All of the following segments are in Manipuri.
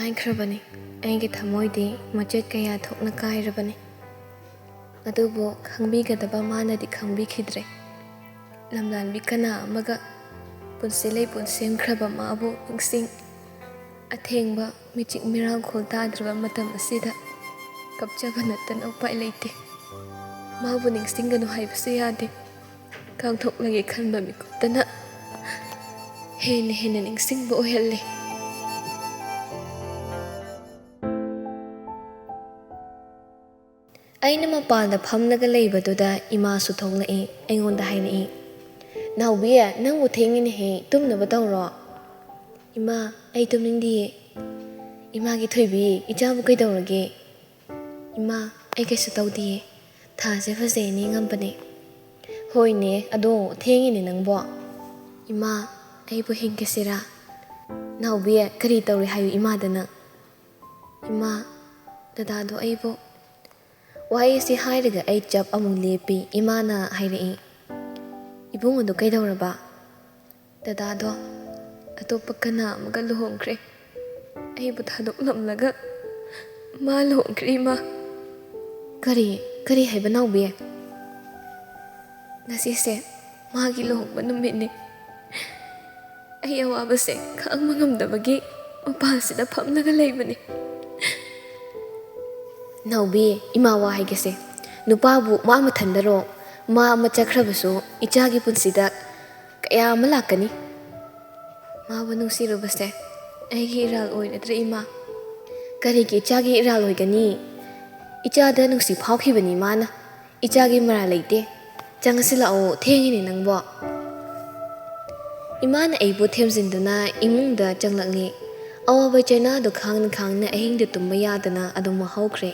ꯀꯥꯏꯈ꯭ꯔꯕꯅꯤ ꯑꯩꯒꯤ ꯊꯃꯣꯏꯗꯤ ꯃꯆꯦꯠ ꯀꯌꯥ ꯊꯣꯛꯅ ꯀꯥꯏꯔꯕꯅꯤ ꯑꯗꯨꯕꯨ ꯈꯪꯕꯤꯒꯗꯕ ꯃꯥꯅꯗꯤ ꯈꯪꯕꯤꯈꯤꯗ꯭ꯔꯦ ꯂꯝꯂꯥꯟꯕꯤ ꯀꯅꯥ ꯑꯃꯒ ꯄꯨꯟꯁꯤ ꯂꯩꯄꯨꯟ ꯁꯦꯝꯈ꯭ꯔꯕ ꯃꯥꯕꯨ ꯅꯤꯡꯁꯤꯡ ꯑꯊꯦꯡꯕ ꯃꯤꯆꯤꯛ ꯃꯤꯔꯥꯡꯈꯣꯜ ꯇꯥꯗ꯭ꯔꯕ ꯃꯇꯝ ꯑꯁꯤꯗ ꯀꯞꯆꯕ ꯅꯠꯇꯅ ꯎꯄꯥꯏ ꯂꯩꯇꯦ ꯃꯥꯕꯨ ꯅꯤꯡꯁꯤꯡꯒꯅꯨ ꯍꯥꯏꯕꯁꯨ ꯌꯥꯗꯦ ꯀꯥꯡꯊꯣꯛꯂꯒꯦ ꯈꯟꯕ ꯃꯤꯀꯨꯞꯇꯅ ꯍꯦꯟꯅ ꯅꯤꯡꯁꯤꯡꯕ ꯑꯣꯏꯍꯜꯂꯤ ꯑꯩꯅ ꯃꯄꯥꯟꯗ ꯐꯝꯂꯒ ꯂꯩꯕꯗꯨꯗ ꯏꯃꯥꯁꯨ ꯊꯣꯛꯂꯛꯏ ꯑꯩꯉꯣꯟꯗ ꯍꯥꯏꯔꯛꯏ ꯅꯥꯎꯕꯤ ꯅꯪꯕꯨ ꯊꯦꯡꯉꯤꯅꯦꯍꯦ ꯇꯨꯝꯅꯕ ꯇꯧꯔꯣ ꯏꯃꯥ ꯑꯩ ꯇꯨꯝꯅꯤꯡꯗꯤꯌꯦ ꯏꯃꯥꯒꯤ ꯊꯣꯏꯕꯤ ꯏꯆꯥꯕꯨ ꯀꯩꯗꯧꯔꯒꯦ ꯏꯃꯥ ꯑꯩ ꯀꯩꯁꯨ ꯇꯧꯗꯤꯌꯦ ꯊꯥꯁꯦ ꯐꯖꯩꯅꯦ ꯉꯝꯕꯅꯦ ꯍꯣꯏꯅꯦ ꯑꯗꯣ ꯊꯦꯡꯉꯤꯅꯦ ꯅꯪꯕꯣ ꯏꯃꯥ ꯑꯩꯕꯨ ꯍꯤꯡꯒꯦꯁꯤꯔꯥ ꯅꯥꯎꯕꯤ ꯀꯔꯤ ꯇꯧꯔꯤ ꯍꯥꯏꯌꯨ ꯏꯃꯥꯗꯅ ꯏꯃꯥ ꯗꯗꯥꯗꯣ ꯑꯩꯕꯨ ꯋꯥꯍꯩꯁꯤ ꯍꯥꯏꯔꯒ ꯑꯩ ꯆꯞ ꯑꯃꯨꯛ ꯂꯦꯞꯄꯤ ꯏꯃꯥꯅ ꯍꯥꯏꯔꯛꯏ ꯏꯕꯨꯡ ꯑꯗꯨ ꯀꯩꯗꯧꯔꯕ ꯗꯗꯥꯗꯣ ꯑꯇꯣꯞꯄ ꯀꯅꯥ ꯑꯃꯒ ꯂꯨꯍꯣꯡꯈ꯭ꯔꯦ ꯑꯩꯕꯨ ꯊꯥꯗꯣꯛꯂꯝꯂꯒ ꯃꯥ ꯂꯨꯍꯣꯡꯈ꯭ꯔꯦ ꯏꯃꯥ ꯀꯔꯤ ꯍꯥꯏꯕ ꯅꯥꯎꯕꯤ ꯉꯁꯤꯁꯦ ꯃꯥꯒꯤ ꯂꯨꯍꯣꯡꯕ ꯅꯨꯃꯤꯠꯅꯤ ꯑꯩ ꯑꯋꯥꯕꯁꯦ ꯈꯥꯡꯕ ꯉꯝꯗꯕꯒꯤ ꯃꯄꯥꯟꯁꯤꯗ ꯐꯝꯂꯒ ꯂꯩꯕꯅꯤ ꯅꯥꯎꯕꯤ ꯏꯃꯥ ꯋꯥ ꯍꯥꯏꯒꯦꯁꯦ ꯅꯨꯄꯥꯕꯨ ꯃꯥ ꯃꯊꯟꯗꯔꯣ ꯃꯥ ꯑꯃ ꯆꯠꯈ꯭ꯔꯕꯁꯨ ꯏꯆꯥꯒꯤ ꯄꯨꯟꯁꯤꯗ ꯀꯌꯥ ꯑꯃ ꯂꯥꯛꯀꯅꯤ ꯃꯥꯕꯨ ꯅꯨꯡꯁꯤꯔꯨꯕꯁꯦ ꯑꯩꯒꯤ ꯏꯔꯥꯜ ꯑꯣꯏꯔꯗ꯭ꯔꯦ ꯏꯃꯥ ꯀꯔꯤꯒꯤ ꯏꯆꯥꯒꯤ ꯏꯔꯥꯜ ꯑꯣꯏꯒꯅꯤ ꯏꯆꯥꯗ ꯅꯨꯡꯁꯤ ꯐꯥꯎꯈꯤꯕꯅꯤ ꯃꯥꯅ ꯏꯆꯥꯒꯤ ꯃꯔꯥꯜ ꯂꯩꯇꯦ ꯆꯪꯉꯁꯤ ꯂꯥꯛꯑꯣ ꯊꯦꯡꯉꯤꯅꯦ ꯅꯪꯕꯣ ꯏꯃꯥꯅ ꯑꯩꯕꯨ ꯊꯦꯝꯖꯤꯟꯗꯨꯅ ꯏꯃꯨꯡꯗ ꯆꯪꯂꯛꯂꯤ ꯑꯋꯥꯕ ꯆꯩꯅꯥꯗꯨ ꯈꯥꯡꯅ ꯑꯍꯤꯡꯗ ꯇꯨꯝꯕ ꯌꯥꯗꯅ ꯑꯗꯨꯝ ꯍꯧꯈ꯭ꯔꯦ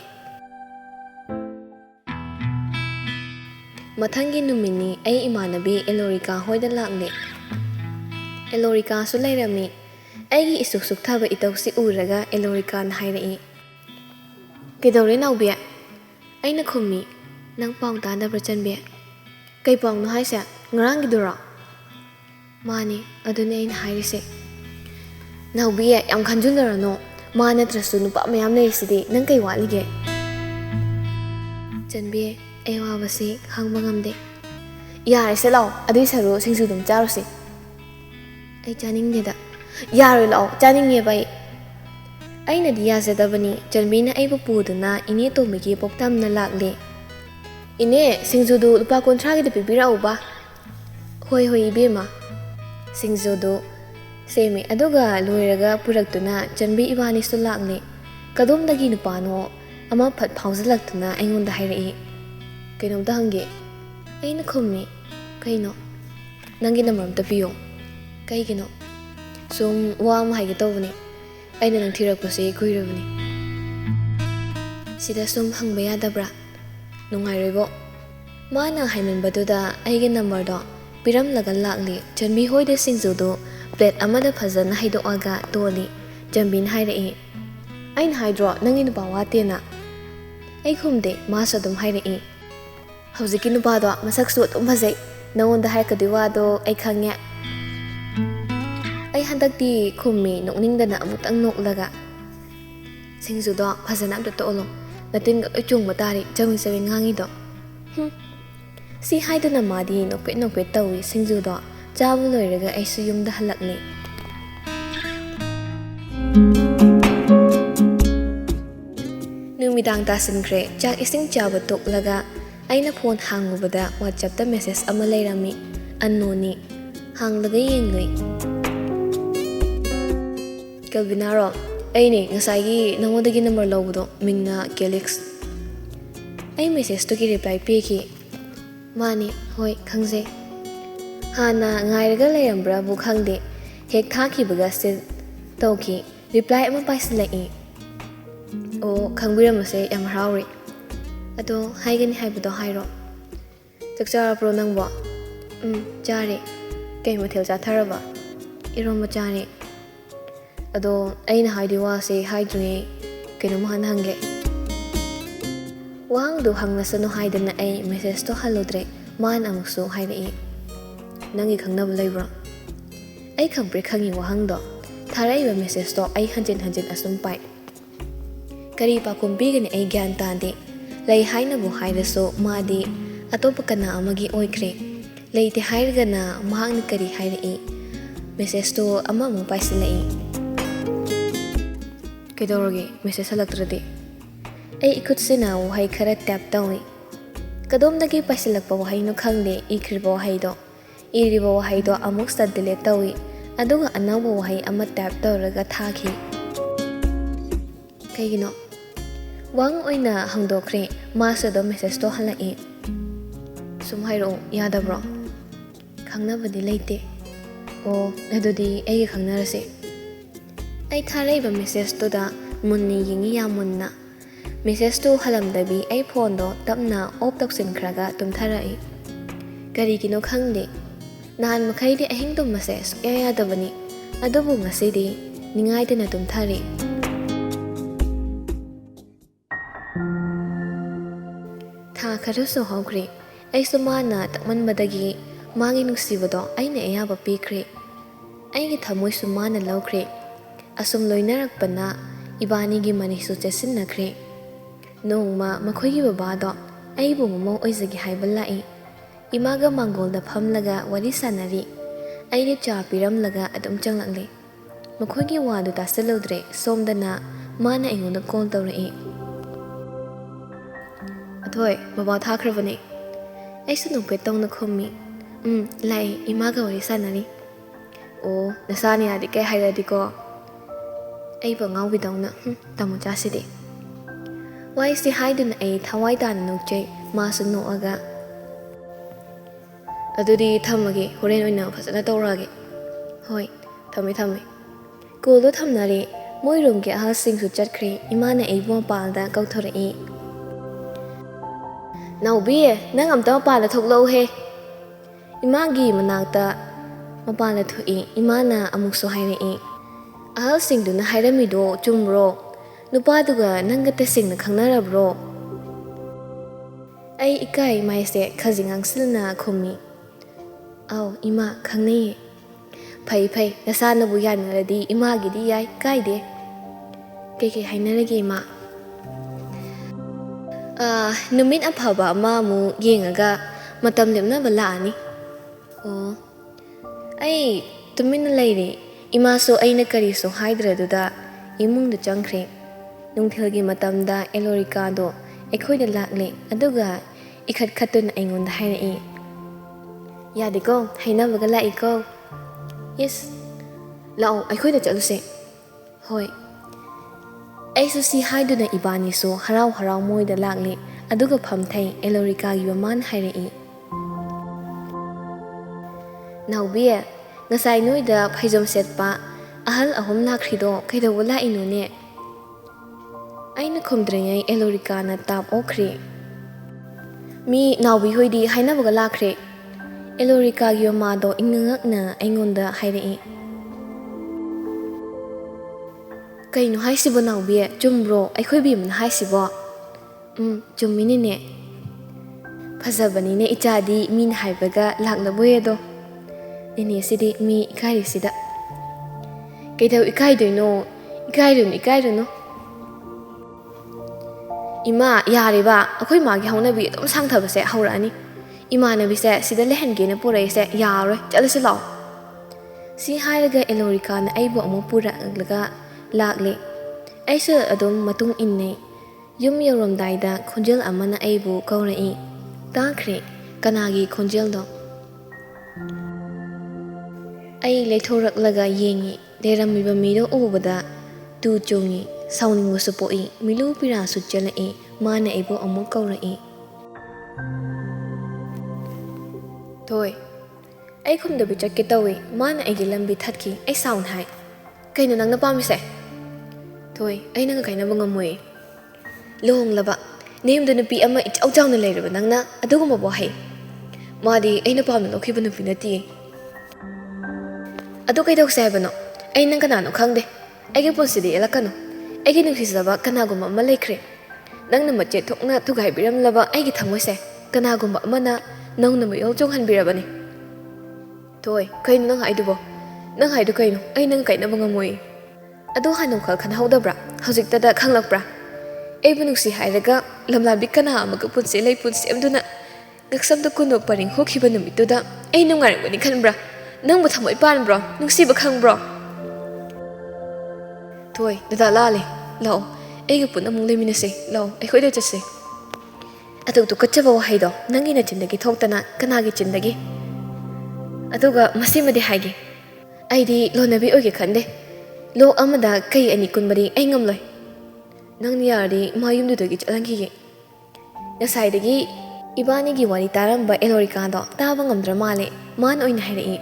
ꯃꯊꯪꯒꯤ ꯅꯨꯃꯤꯠꯅꯤ ꯑꯩ ꯏꯃꯥꯟꯅꯕꯤ ꯑꯦꯂꯣꯔꯤꯀꯥ ꯍꯣꯏꯗ ꯂꯥꯛꯂꯦ ꯑꯦꯂꯣꯔꯤꯀꯥꯁꯨ ꯂꯩꯔꯝꯃꯤ ꯑꯩꯒꯤ ꯏꯁꯨꯛ ꯁꯨꯛꯊꯕ ꯏꯇꯧꯁꯤ ꯎꯔꯒ ꯑꯦꯂꯣꯔꯤꯀꯥꯅ ꯍꯥꯏꯔꯛꯏ ꯀꯩꯗꯧꯔꯦ ꯅꯥꯎꯕꯤ ꯑꯩꯅ ꯈꯨꯝꯃꯤ ꯅꯪ ꯄꯥꯎ ꯇꯥꯗꯕ꯭ꯔꯥ ꯆꯟꯕꯤ ꯀꯩ ꯄꯥꯎꯅꯣ ꯍꯥꯏꯁꯦ ꯉꯔꯥꯡꯒꯤꯗꯨꯔꯣ ꯃꯥꯅꯤ ꯑꯗꯨꯅꯦ ꯑꯩꯅ ꯍꯥꯏꯔꯤꯁꯦ ꯅꯥꯎꯕꯤ ꯌꯥꯝ ꯈꯟꯖꯤꯜꯂꯨꯔꯅꯣ ꯃꯥ ꯅꯠꯇ꯭ꯔꯁꯨ ꯅꯨꯄꯥ ꯃꯌꯥꯝ ꯂꯩꯔꯤꯁꯤꯗꯤ ꯅꯪ ꯀꯩ ꯋꯥꯠꯂꯤꯒꯦ ꯆꯟꯕꯤ ꯑꯩ ꯋꯥꯕꯁꯤ ꯈꯥꯡꯕ ꯉꯝꯗꯦ ꯌꯥꯔꯦꯁꯦ ꯂꯥꯛꯑꯣ ꯑꯗꯨꯏ ꯁꯔꯨ ꯁꯤꯡꯖꯨ ꯑꯗꯨꯝ ꯆꯥꯔꯨꯁꯤ ꯑꯩ ꯆꯥꯅꯤꯡꯗꯦꯗ ꯌꯥꯔꯣꯏ ꯂꯥꯛꯑꯣ ꯆꯥꯅꯤꯡꯉꯦꯕ ꯑꯩꯅꯗꯤ ꯌꯥꯖꯗꯕꯅꯤ ꯆꯟꯕꯤꯅ ꯑꯩꯕꯨ ꯄꯨꯗꯨꯅ ꯏꯅꯦ ꯇꯣꯝꯕꯤꯒꯤ ꯄꯣꯛꯇꯥꯝꯅ ꯂꯥꯛꯂꯦ ꯏꯅꯦ ꯁꯤꯡꯖꯨꯗꯨ ꯂꯨꯄꯥ 50ꯒꯤꯗ ꯄꯤꯕꯤꯔꯛꯎꯕ ꯍꯣꯏ ꯏꯕꯦꯝꯃ ꯁꯤꯡꯖꯨꯗꯨ ꯁꯦꯝꯃꯤ ꯑꯗꯨꯒ ꯂꯣꯏꯔꯒ ꯄꯨꯔꯛꯇꯨꯅ ꯆꯟꯕꯤ ꯏꯕꯥꯅꯤꯁꯨ ꯂꯥꯛꯂꯦ ꯀꯗꯣꯝꯗꯒꯤ ꯅꯨꯄꯥꯅꯣ ꯑꯃ ꯐꯠ ꯐꯥꯎꯖꯤꯜꯂꯛꯇꯨꯅ ꯑꯩꯉꯣꯟꯗ ꯍꯥꯏꯔꯛꯏ ꯀꯩꯅꯣꯝꯇ ꯍꯪꯒꯦ ꯑꯩꯅ ꯈꯨꯝꯃꯤ ꯀꯩꯅꯣ ꯅꯪꯒꯤ ꯅꯝꯕꯔ ꯑꯝꯇ ꯄꯤꯌꯣ ꯀꯩꯒꯤꯅꯣ ꯁꯨꯝ ꯋꯥ ꯑꯃ ꯍꯥꯏꯒꯦ ꯇꯧꯕꯅꯤ ꯑꯩꯅ ꯅꯪ ꯊꯤꯔꯛꯄꯁꯦ ꯀꯨꯏꯔꯕꯅꯤ ꯁꯤꯗ ꯁꯨꯝ ꯍꯪꯕ ꯌꯥꯗꯕ꯭ꯔꯥ ꯅꯨꯡꯉꯥꯏꯔꯣꯏꯕꯣ ꯃꯥꯅ ꯍꯥꯏꯃꯟꯕꯗꯨꯗ ꯑꯩꯒꯤ ꯅꯝꯕꯔꯗꯣ ꯄꯤꯔꯝꯂꯒ ꯂꯥꯛꯂꯤ ꯆꯟꯕꯤ ꯍꯣꯏꯗ ꯁꯤꯡꯖꯨꯗꯨ ꯄ꯭ꯂꯦꯠ ꯑꯃꯗ ꯐꯖꯅ ꯍꯩꯗꯣꯛꯑꯒ ꯇꯣꯜꯂꯤ ꯆꯟꯕꯤꯅ ꯍꯥꯏꯔꯛꯏ ꯑꯩꯅ ꯍꯥꯏꯗ꯭ꯔꯣ ꯅꯪꯒꯤ ꯅꯨꯄꯥ ꯋꯥꯠꯇꯦꯅ ꯑꯩ ꯈꯨꯝꯗꯦ ꯃꯥꯁꯨ ꯑꯗꯨꯝ ꯍꯥꯏꯔꯛꯏ ꯍꯧꯖꯤꯛꯀꯤ ꯅꯨꯄꯥꯗꯣ ꯃꯁꯛꯁꯨ ꯑꯗꯨꯝ ꯐꯖꯩ ꯅꯉꯣꯟꯗ ꯍꯥꯏꯔꯛꯀꯗꯣꯏ ꯋꯥꯗꯣ ꯑꯩ ꯈꯪꯉꯦ ꯑꯩ ꯍꯟꯗꯛꯇꯤ ꯈꯨꯝꯃꯤ ꯅꯣꯛꯅꯤꯡꯗꯅ ꯑꯃꯨꯛꯇꯪ ꯅꯣꯛꯂꯒ ꯁꯤꯡꯖꯨꯗꯣ ꯐꯖꯅ ꯑꯝꯇ ꯇꯣꯛꯑꯜꯂꯣ ꯅꯇꯤꯟꯒ ꯂꯣꯏ ꯆꯨꯡꯕ ꯇꯥꯔꯤ ꯆꯕꯦꯡ ꯉꯥꯡꯉꯤꯗꯣ ꯁꯤ ꯍꯥꯏꯗꯨꯅ ꯃꯥꯗꯤ ꯅꯣꯛꯐꯦꯠ ꯇꯧꯏ ꯁꯤꯡꯖꯨꯗꯣ ꯆꯥꯕ ꯂꯣꯏꯔꯒ ꯑꯩꯁꯨ ꯌꯨꯝꯗ ꯍꯜꯂꯛꯂꯦ ꯅꯨꯃꯤꯗꯥꯡ ꯇꯥꯁꯤꯟꯈ꯭ꯔꯦ ꯆꯥꯛ ꯏꯁꯤꯡ ꯆꯥꯕ ꯇꯣꯛꯂꯒ ꯑꯩꯅ ꯐꯣꯟ ꯍꯥꯡꯉꯨꯕꯗ ꯋꯥꯆꯞꯇ ꯃꯦꯁꯦꯖ ꯑꯃ ꯂꯩꯔꯝꯃꯤ ꯑꯟꯅꯣꯟꯅꯤ ꯍꯥꯡꯂꯒ ꯌꯦꯡꯂꯨꯏ ꯀꯦꯜꯕꯤꯅꯥꯔꯣ ꯑꯩꯅꯦ ꯉꯁꯥꯏꯒꯤ ꯅꯉꯣꯟꯗꯒꯤ ꯅꯝꯕꯔ ꯂꯧꯕꯗꯣ ꯃꯤꯡꯅ ꯀꯦꯂꯤꯛꯁ ꯑꯩ ꯃꯦꯁꯦꯖꯇꯨꯒꯤ ꯔꯤꯄ꯭ꯂꯥꯏ ꯄꯤꯈꯤ ꯃꯥꯅꯤ ꯍꯣꯏ ꯈꯪꯖꯩ ꯍꯥꯟꯅ ꯉꯥꯏꯔꯒ ꯂꯩꯔꯝꯕ꯭ꯔꯥꯕꯨ ꯈꯪꯗꯦ ꯍꯦꯛ ꯊꯥꯈꯤꯕꯒ ꯁꯤꯜ ꯇꯧꯈꯤ ꯔꯤꯄ꯭ꯂꯥꯏ ꯑꯃ ꯄꯥꯏꯁꯤꯜꯂꯛꯏ ꯑꯣ ꯈꯪꯕꯤꯔꯝꯃꯁꯦ ꯌꯥꯝ ꯍꯔꯥꯎꯔꯤ ꯑꯗꯣ ꯍꯥꯏꯒꯅꯤ ꯍꯥꯏꯕꯗꯣ ꯍꯥꯏꯔꯣ ꯆꯥꯛ ꯆꯥꯔꯕ꯭ꯔꯣ ꯅꯪꯕꯣ ꯆꯥꯔꯦ ꯀꯩ ꯃꯊꯦꯜ ꯆꯥꯊꯔꯕ ꯏꯔꯣꯝꯕ ꯆꯥꯔꯦ ꯑꯗꯣ ꯑꯩꯅ ꯍꯥꯏꯗꯣꯏ ꯋꯥꯁꯦ ꯍꯥꯏꯗ꯭ꯔꯤꯉꯩ ꯀꯩꯅꯣꯝ ꯍꯥꯟꯅ ꯍꯪꯒꯦ ꯋꯥꯍꯪꯗꯨ ꯍꯪꯂꯁꯅꯨ ꯍꯥꯏꯗꯅ ꯑꯩ ꯃꯦꯁꯦꯖꯇꯣ ꯍꯜꯂꯨꯗ꯭ꯔꯦ ꯃꯥꯅ ꯑꯃꯨꯛꯁꯨ ꯍꯥꯏꯔꯛꯏ ꯅꯪꯒꯤ ꯈꯪꯅꯕ ꯂꯩꯕ꯭ꯔꯣ ꯑꯩ ꯈꯪꯉꯤ ꯋꯥꯍꯪꯗꯣ Tharaiba message to ai hanjin asum pai. Kari pakum bigani ai gyan tande. Lai haina bu hairaso madi atopa kana amagi oikre. Lai te hairgana mahang kari hairai. Message to ama mo paisilai. Kedorogi message halaktrade. Ai ikut sina wahai khara tap tawi. Kadom nagi paisilak pa wahai no khangde ikriba wahai do. Iriba wahai do amuk sa delete tawi. Aduga anawa wahai ama tap tawraga thaki. Kaygino. Wang oina hangdokre masa do message to halai. Sumhairo yadabro. Khangna badi leite. O adudi ai khangnarase. Ai tharaiba message to da munni yingi ya munna. Message to halamdabi ai phone do tapna off taksin khraga tumtharai. Karigino khangde. Nahan makhaidi ahing tum message ya yadabani. Adubu ngasidi ningai tena tumthari. Tha kharuso hawkre. Ai sumana takman madagi mangi nuksibado ai na ayaba pikre. Ai gi thamoi sumana lawkre. Asum loinarakpana ibani gi manisu chesin nakre. Nongma makhoigi babado ai bu momo oizagi haiballai. Imaga mangol da phamlaga wari sanari. Ai ni cha piramlaga adum changlakle. Makhoigi wadu tasalodre somdana mana ingonda call tawrai. Athoi baba thakhrabani. Ai su nungpe tongna khommi. Lai imaga wari sanari. O nasani adi kai hairadi ko. Ai ba ngau bidawna tamu chasidi. Wai si haidun ai thawai dana nukjay masu noaga. Adudi thamagi horen oina phasana tawrage. Hoi thame. Koldo thamnari moi room ke ahal singsu chatkre imana ai bo palda kauthori. Naubi nang amta pala thoklo he. Imagi manakta mapala thui imana amukso hairei. Ahal singduna hairamido chumro. Nupaduga nangate singna khangnarabro. Ai ikai maise khazingang silna khumi. Aw ima khangnei. Phai nasana bu yanaradi imagi di yai kaide. Keke hainarage ima. Numit aphaba mamu yengaga matam lemna balani. Oh. Ai tumina leire ima so aina kari so haidraduda imung da changkhre. Nungthilgi matamda elorikado ekhoida lakle aduga ikhat khatun aingonda hairai. Yadiko hainabaga laiko. Yes. Lao ekhoida chaluse. Hoi. Ai su si haiduna ibani so harau moida lakle aduga phamthai elorika gi man hairai. Naubi ngasai noida phaijom setpa ahal ahom lakhrido kaidawa la inone. Aina khomdrengay elorika na tap okre. Mi naubi hoidi hainabaga lakre. Elorika gi mado ingangak na aingonda hairai. Kaino haisibo naubi chumbro aikhoi bim na haisibo. Chummini ne. Phazabani ne ichadi min haibaga lakna boyedo. Nene sidi mi ikari sida. Kaitaw ikaidoino. Ikaidono. Ima yariba akhoi magi haunabi adum sangthabase haurani. Ima nabise sida lehenge na puraise yaroi chalase law. Si hairaga elorika na aibo amu pura aglaga lakle. Aisa adum matung inne. Yum yoromdaida khonjel amana aibo kaurai. Takhre kanagi khonjel do. Ai leithorak laga yengi leramiba mido ubada tu chongi sauning musupoi milu pira suchalai mana aibo amu kaurai. Toi ai khumda bi chakke tawi mana aigi lambi thatki ai sound hai. Kaino nangna pamise. Toi ai nanga kaina bangamoi. Lohong laba nemda nupi ama ichau chawna leiraba nangna aduguma bo hai. Madi aina pamna lokhiba nupi nati. Adu kai dawse habano. Ai nang kanano khangde. Aigi punsidi elakano. Aigi nungsisaba kanaguma ama leikre. Nangna mache thokna thugai biram laba aigi thamoise. Kanaguma amana nangna mo yol chonghan birabani. Toi kaino nang haidubo. Nang haidu kaino ai nang kaina bangamoi. ꯑꯗꯣ ꯍꯥꯟꯅ ꯈꯟꯍꯧꯗꯕ꯭ꯔꯥ ꯍꯧꯖꯤꯛꯇꯗ ꯈꯪꯂꯛꯄ꯭ꯔꯥ ꯑꯩꯕꯨ ꯅꯨꯡꯁꯤ ꯍꯥꯏꯔꯒ ꯂꯝꯂꯥꯟꯕꯤ ꯀꯅꯥ ꯑꯃꯒ ꯄꯨꯟꯁꯤ ꯂꯩꯄꯨꯟ ꯁꯦꯝꯗꯨꯅ ꯉꯛꯁꯝꯗ ꯀꯨꯟꯗꯣꯛ ꯄꯔꯤꯡ ꯍꯣꯈꯤꯕ ꯅꯨꯃꯤꯠꯇꯨꯗ ꯑꯩ ꯅꯨꯡꯉꯥꯏꯔꯝꯒꯅꯤ ꯈꯟꯕ꯭ꯔꯥ ꯅꯪꯕꯨ ꯊꯃꯣꯏ ꯄꯥꯟꯕ꯭ꯔꯣ ꯅꯨꯡꯁꯤꯕ ꯈꯪꯕ꯭ꯔꯣ ꯊꯣꯏ ꯗꯗꯥ ꯂꯥꯜꯂꯦ ꯂꯥꯛꯑꯣ ꯑꯩꯒ ꯄꯨꯟꯅ ꯑꯃꯨꯛ ꯂꯩꯃꯤꯟꯅꯁꯦ ꯂꯥꯛꯑꯣ ꯑꯩꯈꯣꯏꯗ ꯆꯠꯁꯦ ꯑꯗꯨ ꯇꯨꯀꯠꯆꯕ ꯋꯥꯍꯩꯗꯣ ꯅꯪꯒꯤ ꯅꯆꯤꯟꯗꯒꯤ ꯊꯣꯛꯇꯅ ꯀꯅꯥꯒꯤ ꯆꯤꯟꯗꯒꯤ ꯑꯗꯨꯒ ꯃꯁꯤꯃꯗꯤ ꯍꯥꯏꯒꯦ ꯑꯩꯗꯤ ꯂꯣꯟꯅꯕꯤ ꯑꯣꯏꯒꯦ ꯈꯟꯗꯦ ꯂꯣꯛ ꯑꯃꯗ ꯀꯩ ꯑꯅꯤ ꯀꯨꯟꯕꯗꯤ ꯑꯩ ꯉꯝꯂꯣꯏ ꯅꯪꯅ ꯌꯥꯔꯗꯤ ꯃꯌꯨꯝꯗꯨꯗꯒꯤ ꯆꯠꯍꯟꯈꯤꯒꯦ ꯉꯁꯥꯏꯗꯒꯤ ꯏꯕꯥꯅꯤꯒꯤ ꯋꯥꯔꯤ ꯇꯥꯔꯝꯕ ꯑꯦꯂꯣꯔꯤꯀꯥꯗꯣ ꯇꯥꯕ ꯉꯝꯗ꯭ꯔ ꯃꯥꯜꯂꯦ ꯃꯥꯅ ꯑꯣꯏꯅ ꯍꯥꯏꯔꯛꯏ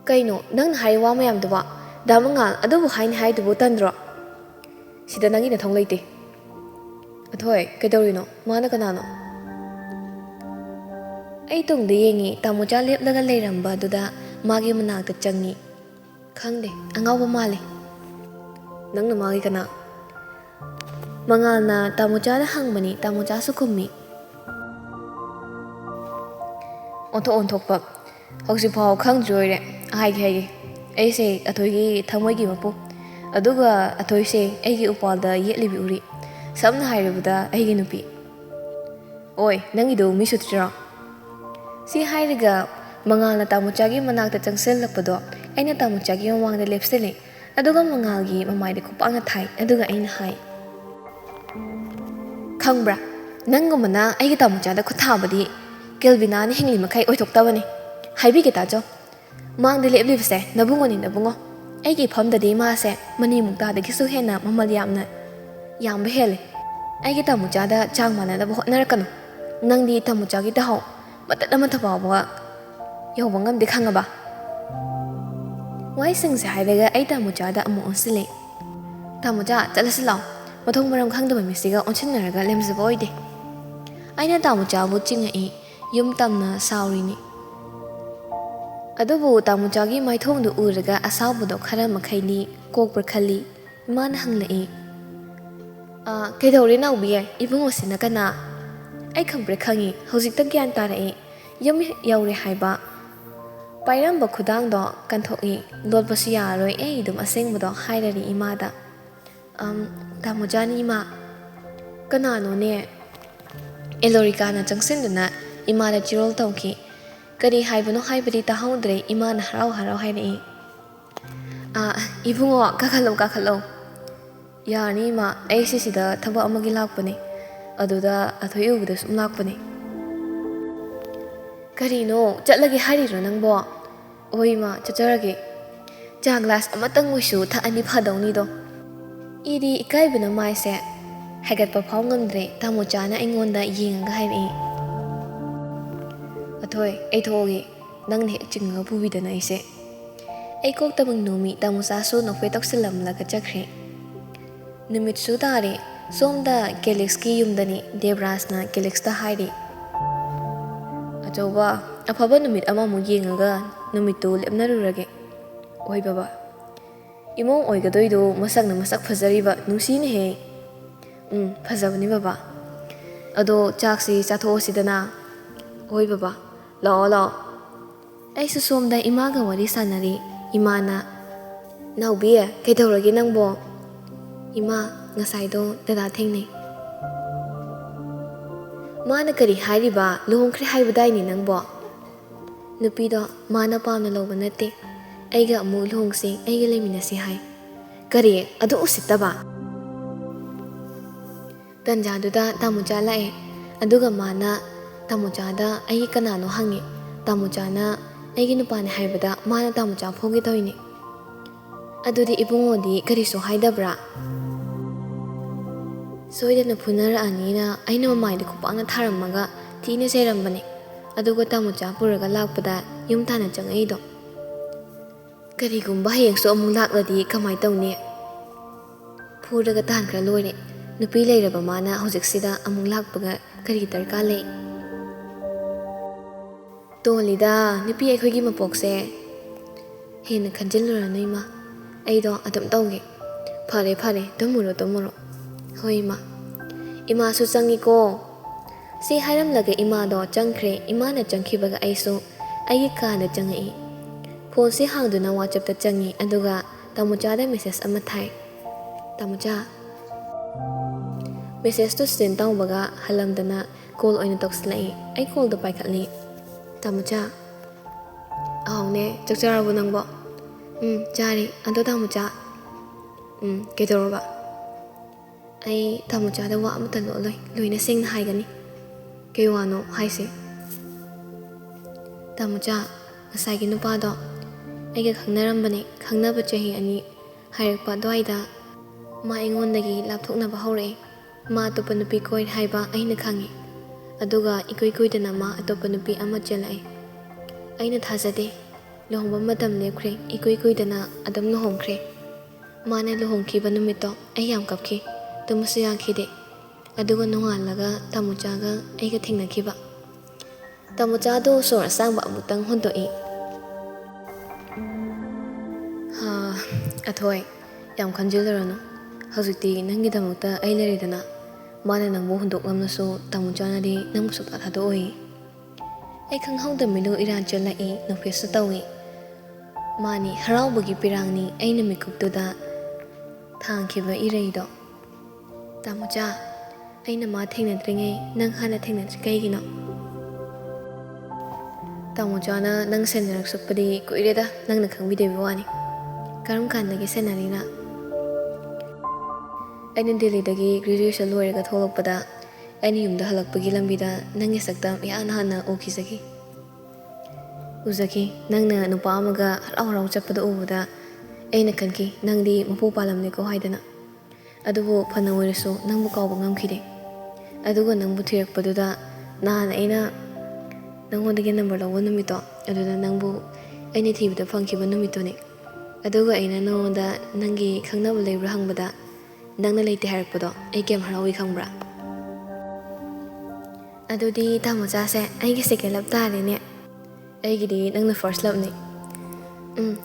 ꯀꯩꯅꯣ ꯅꯪꯅ ꯍꯥꯏꯔꯤ ꯋꯥ ꯃꯌꯥꯝꯗꯨꯕꯣ ꯗꯥꯃꯉꯥꯜ ꯑꯗꯨꯕꯨ ꯍꯥꯏꯗꯨꯕꯨ ꯇꯟꯗ꯭ꯔꯣ ꯁꯤꯗ ꯅꯪꯒꯤ ꯅꯊꯧ ꯂꯩꯇꯦ ꯑꯊꯣꯏ ꯀꯩꯗꯧꯔꯤꯅꯣ ꯃꯥꯅ ꯀꯅꯥꯅꯣ ꯑꯩ ꯇꯨꯡꯗ ꯌꯦꯡꯉꯤ ꯇꯥꯃꯣꯆꯥ ꯂꯦꯞꯂꯒ ꯂꯩꯔꯝꯕ ꯑꯗꯨꯗ ꯃꯥꯒꯤ ꯃꯅꯥꯛꯇ ꯆꯪꯉꯤ ꯈꯪꯗꯦ ꯑꯉꯥꯎꯕ ꯃꯥꯜꯂꯤ ꯅꯪꯅ ꯃꯥꯒꯤ ꯀꯅꯥ ꯃꯉꯥꯜꯅ ꯇꯥꯃꯣꯆꯥꯗ ꯍꯪꯕꯅꯤ ꯇꯥꯃꯣꯆꯥꯁꯨ ꯈꯨꯝꯃꯤ ꯑꯣꯟꯊꯣꯛꯄ ꯍꯧꯖꯤꯛꯐꯥꯎ ꯈꯪꯗ꯭ꯔꯤ ꯑꯣꯏꯔꯦ ꯍꯥꯏꯒꯦ ꯑꯩꯁꯦ ꯑꯊꯣꯏꯒꯤ ꯊꯃꯣꯏꯒꯤ ꯃꯄꯨ ꯑꯗꯨꯒ ꯑꯊꯣꯏꯁꯦ ꯑꯩꯒꯤ ꯎꯄꯥꯜꯗ ꯌꯦꯠꯂꯤꯕꯤ ꯎꯔꯤ ꯁꯝꯅ ꯍꯥꯏꯔꯕꯗ ꯑꯩꯒꯤ ꯅꯨꯄꯤ ꯑꯣꯏ ꯅꯪꯒꯤꯗꯨ ꯃꯤ ꯁꯨꯠꯇ꯭ꯔꯣ ꯁꯤ ꯍꯥꯏꯔꯒ ꯃꯉꯥꯜꯅ ꯇꯥꯃꯣꯆꯥꯒꯤ ꯃꯅꯥꯛꯇ ꯆꯪꯁꯤꯜꯂꯛꯄꯗꯣ ꯑꯩꯅ ꯇꯥꯃꯣꯆꯥꯒꯤ ꯃꯃꯥꯡꯗ ꯂꯦꯞꯁꯤꯜꯂꯤ ꯑꯗꯨꯒ ꯃꯉꯥꯜꯒꯤ ꯃꯃꯥꯏꯗ ꯈꯨꯄꯥꯛꯅ ꯊꯥꯏ ꯑꯗꯨꯒ ꯑꯩꯅ ꯍꯥꯏ ꯈꯪꯕ꯭ꯔꯥ ꯅꯪꯒꯨꯝꯕꯅ ꯑꯩꯒꯤ ꯇꯥꯃꯣꯆꯥꯗ ꯈꯨꯠ ꯊꯥꯕꯗꯤ ꯀꯦꯜꯕꯤꯅꯥꯅ ꯍꯤꯡꯂꯤ ꯃꯈꯩ ꯑꯣꯏꯊꯣꯛꯇꯕꯅꯤ ꯍꯥꯏꯕꯤꯒꯦ ꯇꯥꯖꯧ ꯃꯥꯡꯗ ꯂꯦꯞꯂꯤꯕꯁꯦ ꯅꯕꯨꯡꯉꯣꯅꯤ ꯅꯕꯨꯡꯉꯣ ꯑꯩꯒꯤ ꯏꯐꯝꯗꯗꯤ ꯃꯥꯁꯦ ꯃꯅꯤ ꯃꯨꯛꯇꯥꯗꯒꯤꯁꯨ ꯍꯦꯟꯅ ꯃꯃꯜ ꯌꯥꯝꯕ ꯍꯦꯜꯂꯦ ꯑꯩꯒꯤ ꯇꯥꯃꯣꯆꯥꯗ ꯆꯥꯡ ꯃꯥꯟꯅꯅꯕ ꯍꯣꯠꯅꯔꯛꯀꯅꯨ ꯅꯪꯗꯤ ꯇꯥꯃꯣꯆꯥꯒꯤ ꯇꯍꯥꯎ ꯃꯇꯠ ꯑꯃꯠꯇ ꯐꯥꯎꯕ ꯌꯧꯕ ꯉꯝꯗꯦ ꯈꯪꯉꯕ ꯋꯥꯍꯩꯁꯤꯡꯁꯦ ꯍꯥꯏꯔꯒ ꯑꯩ ꯇꯥꯃꯣꯆꯥꯗ ꯑꯃꯨꯛ ꯑꯣꯟꯁꯤꯜꯂꯦ ꯇꯥꯃꯣꯆꯥ ꯆꯠꯂꯁꯤ ꯂꯥꯛꯑꯣ ꯃꯊꯣꯡ ꯃꯔꯝ ꯈꯪꯗꯕ ꯃꯤꯁꯤꯒ ꯑꯣꯟꯁꯤꯟꯅꯔꯒ ꯂꯦꯝꯖꯕ ꯑꯣꯏꯗꯦ ꯑꯩꯅ ꯇꯥꯃꯣꯆꯥꯕꯨ ꯆꯤꯡꯉꯛꯏ ꯌꯨꯝ ꯇꯝꯅ ꯁꯥꯎꯔꯤꯅꯤ ꯑꯗꯨꯕꯨ ꯇꯥꯃꯣꯆꯥꯒꯤ ꯃꯥꯏꯊꯣꯡꯗꯨ ꯎꯔꯒ ꯑꯁꯥꯎꯕꯗꯣ ꯈꯔ ꯃꯈꯩꯗꯤ ꯀꯣꯛꯄ꯭ꯔ ꯈꯜꯂꯤ ꯏꯃꯥꯅ ꯍꯪꯂꯛꯏ ꯀꯩꯗꯧꯔꯦ ꯅꯥꯎꯕꯤ ꯏꯕꯨꯡꯉꯣꯁꯤꯅ ꯀꯅꯥ ꯑꯩ ꯈꯪꯕ꯭ꯔꯦ ꯈꯪꯉꯤ ꯍꯧꯖꯤꯛꯇ ꯒ꯭ꯌꯥꯟ ꯇꯥꯔꯛꯏ ꯌꯨꯝ ꯌꯧꯔꯦ ꯍꯥꯏꯕ ꯄꯥꯏꯔꯝꯕ ꯈꯨꯗꯥꯡꯗꯣ ꯀꯟꯊꯣꯛꯏ ꯂꯣꯠꯄꯁꯨ ꯌꯥꯔꯣꯏ ꯑꯩ ꯑꯗꯨꯝ ꯑꯁꯦꯡꯕꯗꯣ ꯍꯥꯏꯔꯔꯤ ꯏꯃꯥꯗ ꯇꯥꯃꯣꯆꯥꯅꯤ ꯏꯃꯥ ꯀꯅꯥꯅꯣꯅꯦ ꯑꯦꯂꯣꯔꯤꯀꯥꯅ ꯆꯪꯁꯤꯟꯗꯨꯅ ꯏꯃꯥꯗ ꯆꯤꯔꯣꯜ ꯇꯧꯈꯤ ꯀꯔꯤ ꯍꯥꯏꯕꯅꯣ ꯍꯥꯏꯕꯗꯤ ꯇꯥꯍꯧꯗ꯭ꯔꯦ ꯏꯃꯥꯅ ꯍꯔꯥꯎ ꯍꯥꯏꯔꯛꯏ ꯏꯕꯨꯡꯉꯣ ꯀꯥꯈꯠꯂꯣ ꯌꯥꯔꯅꯤ ꯏꯃꯥ ꯑꯩ ꯁꯤꯗ ꯊꯕꯛ ꯑꯃꯒꯤ ꯂꯥꯛꯄꯅꯦ ꯑꯗꯨꯗ ꯑꯊꯣꯏ ꯎꯕꯗ ꯁꯨꯝ ꯂꯥꯛꯄꯅꯦ ꯀꯔꯤꯅꯣ ꯆꯠꯂꯒꯦ ꯍꯥꯏꯔꯤꯔꯣ ꯅꯪꯕꯣ ꯍꯣꯏ ꯏꯃꯥ ꯆꯠꯆꯔꯒꯦ ꯆꯥ ꯒ꯭ꯂꯥꯁ ꯑꯃꯇꯪ ꯑꯣꯏꯁꯨ ꯊꯛꯑꯅꯤ ꯐꯗꯧꯅꯤꯗꯣ ꯏꯗꯤ ꯏꯀꯥꯏꯕꯅ ꯃꯥꯏꯁꯦ ꯍꯥꯏꯒꯠꯄ ꯐꯥꯎ ꯉꯝꯗ꯭ꯔꯦ ꯇꯥꯃꯣꯆꯥꯅ ꯑꯩꯉꯣꯟꯗ ꯌꯦꯡꯉꯒ ꯍꯥꯏꯔꯛꯏ ꯑꯊꯣꯏ ꯑꯩ ꯊꯣꯛꯑꯒꯦ ꯅꯪꯅ ꯍꯦꯛ ꯆꯤꯡꯉꯒ ꯄꯨꯕꯤꯗꯅ ꯑꯩꯁꯦ ꯑꯩ ꯀꯣꯛꯇꯕ ꯅꯣꯃꯤ ꯇꯥꯃꯣꯆꯥꯁꯨ ꯅꯣꯛꯐꯦ ꯇꯧꯁꯤꯜꯂꯝꯂꯒ ꯆꯠꯈ꯭ꯔꯦ ꯅꯨꯃꯤꯠꯁꯨ ꯇꯥꯔꯦ ꯁꯣꯝꯗ ꯀꯦꯂꯤꯛꯁꯀꯤ ꯌꯨꯝꯗꯅꯤ ꯗꯦꯕ꯭ꯔꯥꯖꯅ ꯀꯦꯂꯤꯛꯁꯇ ꯍꯥꯏꯔꯤ ꯑꯆꯧꯕ ꯑꯐꯕ ꯅꯨꯃꯤꯠ ꯑꯃꯃꯨꯛ ꯌꯦꯡꯉꯒ ꯅꯨꯃꯤꯠꯇꯨ ꯂꯦꯞꯅꯔꯨꯔꯒꯦ ꯍꯣꯏ ꯕꯕꯥ ꯏꯃꯧ ꯑꯣꯏꯒꯗꯣꯏꯗꯣ ꯃꯁꯛꯅ ꯃꯁꯛ ꯐꯖꯔꯤꯕ ꯅꯨꯡꯁꯤꯅꯦꯍꯦ ꯐꯖꯕꯅꯤ ꯕꯕꯥ ꯑꯗꯣ ꯆꯥꯛꯁꯤ ꯆꯥꯊꯣꯛꯑꯁꯤꯗꯅ ꯍꯣꯏ ꯕꯕꯥ ꯂꯥꯛꯑꯣ ꯑꯩꯁꯨ ꯁꯣꯝꯗ ꯏꯃꯥꯒ ꯋꯥꯔꯤ ꯁꯥꯟꯅꯔꯤ ꯏꯃꯥꯅ ꯅꯥꯎꯕꯤ ꯀꯩꯗꯧꯔꯒꯦ ꯅꯪꯕꯣ ꯏꯃꯥ ꯉꯁꯥꯏꯗꯣ ꯗꯗꯥ ꯊꯦꯡꯅꯩ ꯃꯥꯅ ꯀꯔꯤ ꯍꯥꯏꯔꯤꯕ ꯂꯨꯍꯣꯡꯈ꯭ꯔꯦ ꯍꯥꯏꯕꯗꯥꯏꯅꯤ ꯅꯪꯕꯣ ꯅꯨꯄꯤꯗꯣ ꯃꯥꯅ ꯄꯥꯝꯅ ꯂꯧꯕ ꯅꯠꯇꯦ ꯑꯩꯒ ꯑꯃꯨꯛ ꯂꯨꯍꯣꯡꯁꯤ ꯑꯩꯒ ꯂꯩꯃꯤꯟꯅꯁꯤ ꯍꯥꯏ ꯀꯔꯤ ꯑꯗꯨ ꯎꯁꯤꯠꯇꯕ ꯇꯟꯖꯥꯗꯨꯗ ꯇꯥꯃꯣꯆꯥ ꯂꯥꯛꯑꯦ ꯑꯗꯨꯒ ꯃꯥꯅ ꯇꯥꯃꯣꯆꯥꯗ ꯑꯩꯒꯤ ꯀꯅꯥꯅꯣ ꯍꯪꯉꯤ ꯇꯥꯃꯣꯆꯥꯅ ꯑꯩꯒꯤ ꯅꯨꯄꯥꯅꯤ ꯍꯥꯏꯕꯗ ꯃꯥꯅ ꯇꯥꯃꯣꯆꯥ ꯐꯨꯒꯦ ꯇꯧꯏꯅꯤ ꯑꯗꯨꯗꯤ ꯏꯕꯨꯡꯉꯣꯗꯤ ꯀꯔꯤꯁꯨ ꯍꯥꯏꯗꯕ꯭ꯔꯥ ꯁꯣꯏꯗꯅ ꯐꯨꯅꯔꯛꯑꯅꯤꯅ ꯑꯩꯅ ꯃꯃꯥꯏꯗ ꯈꯨꯄꯥꯛꯅ ꯊꯥꯔꯝꯃꯒ ꯊꯤꯅ ꯆꯩꯔꯝꯕꯅꯦ ꯑꯗꯨꯒ ꯇꯥꯃꯣꯆꯥ ꯄꯨꯔꯒ ꯂꯥꯛꯄꯗ ꯌꯨꯝ ꯇꯥꯟꯅ ꯆꯪꯉꯛꯏꯗꯣ ꯀꯔꯤꯒꯨꯝꯕ ꯍꯌꯦꯡꯁꯨ ꯑꯃꯨꯛ ꯂꯥꯛꯂꯗꯤ ꯀꯃꯥꯏ ꯇꯧꯅꯤ ꯐꯨꯔꯒ ꯇꯥꯟꯈ꯭ꯔ ꯂꯣꯏꯔꯦ ꯅꯨꯄꯤ ꯂꯩꯔꯕ ꯃꯥꯅ ꯍꯧꯖꯤꯛꯁꯤꯗ ꯑꯃꯨꯛ ꯂꯥꯛꯄꯒ ꯀꯔꯤ ꯗꯔꯀꯥꯔ ꯂꯩ ꯇꯣꯜꯂꯤꯗ ꯅꯨꯄꯤ ꯑꯩꯈꯣꯏꯒꯤ ꯃꯄꯣꯛꯁꯦ ꯍꯦꯟꯅ ꯈꯟꯖꯤꯜꯂꯨꯔꯅꯨ ꯏꯃꯥ ꯑꯩꯗꯣ ꯑꯗꯨꯝ ꯇꯧꯒꯦ ꯐꯔꯦ ꯇꯨꯝꯃꯨꯔꯣ ꯍꯣꯏ ꯏꯃꯥꯁꯨ ꯆꯪꯉꯤꯀꯣ ꯁꯤ ꯍꯥꯏꯔꯝꯂꯒ ꯏꯃꯥꯗꯣ ꯆꯪꯈ꯭ꯔꯦ ꯏꯃꯥꯅ ꯆꯪꯈꯤꯕꯒ ꯑꯩꯁꯨ ꯑꯩꯒꯤ ꯀꯥꯗ ꯆꯪꯉꯛꯏ ꯐꯣꯟꯁꯤ ꯍꯥꯡꯗꯨꯅ ꯋꯥꯆꯞꯇ ꯆꯪꯉꯤ ꯑꯗꯨꯒ Tamuchada message ama thai. Tamucha. Message to send taubaga halamdana call oina tokslai. Ai call do paikhatli. Tamucha. Ahone chakcharabu nangbo. Chari ando tamucha. Kedoroba. Ai tamuchada wa amata loloi. Loina sing haigani. Kewano haise. Tamucha. Ngasagi nupado. Aiga khangnarambani khangnaba chahi ani hairakpa dwaida ma aingonagi lapthoknaba hore ma atopa nupi koi haiba aina khangi aduga ikoidana ma atopa nupi ama chelai aina thajade lohongba matam lepkhre ikoidana adam lohongkhre mana lohongkhiba numito ai yam kapkhi tumusu yakhide aduga nongalaga tamuchaga aiga thingnakhiba tamucha do sor sangba amutang hondoi Athoi, yam kanjilarano. Hazukti nangidamukta ai leridana. Mana nangbo hundok lamnaso tamuchanadi nangmusuk athadoi. Ai khanghauda milu iran chalai nofesa tawi. Mani haraubagi pirangni aina mikuktuda thangkhiba iraido. Tamucha, aina ma thengnadringai nang hana thengnadri kaigino. Tamuchana nang senarak sukpadi koireda nangna khangbidebi wani. Karam kandagi senarina. Aina Delhi-dagi graduation loiraga tholokpada aina yumda halakpagi lambida nangi saktam yana hana ukizagi. Uzaki nangna nupa amaga harau chappada ubada aina khanki nangdi mapu palamne ko haidana. Adubu phana oirasu nangbu kauba ngamkhide. Aduga nangbu thirakpaduda nahana aina nangondagi number lawa numito aduda nangbu aina thibada phangkhiba numitone. Aduga aina nonda nangi khangnaba leibra hangbada nangna leite harakpado ai kem harawi khangbra adudi tamucha se aigi second love tarene aigidi nangna first love ni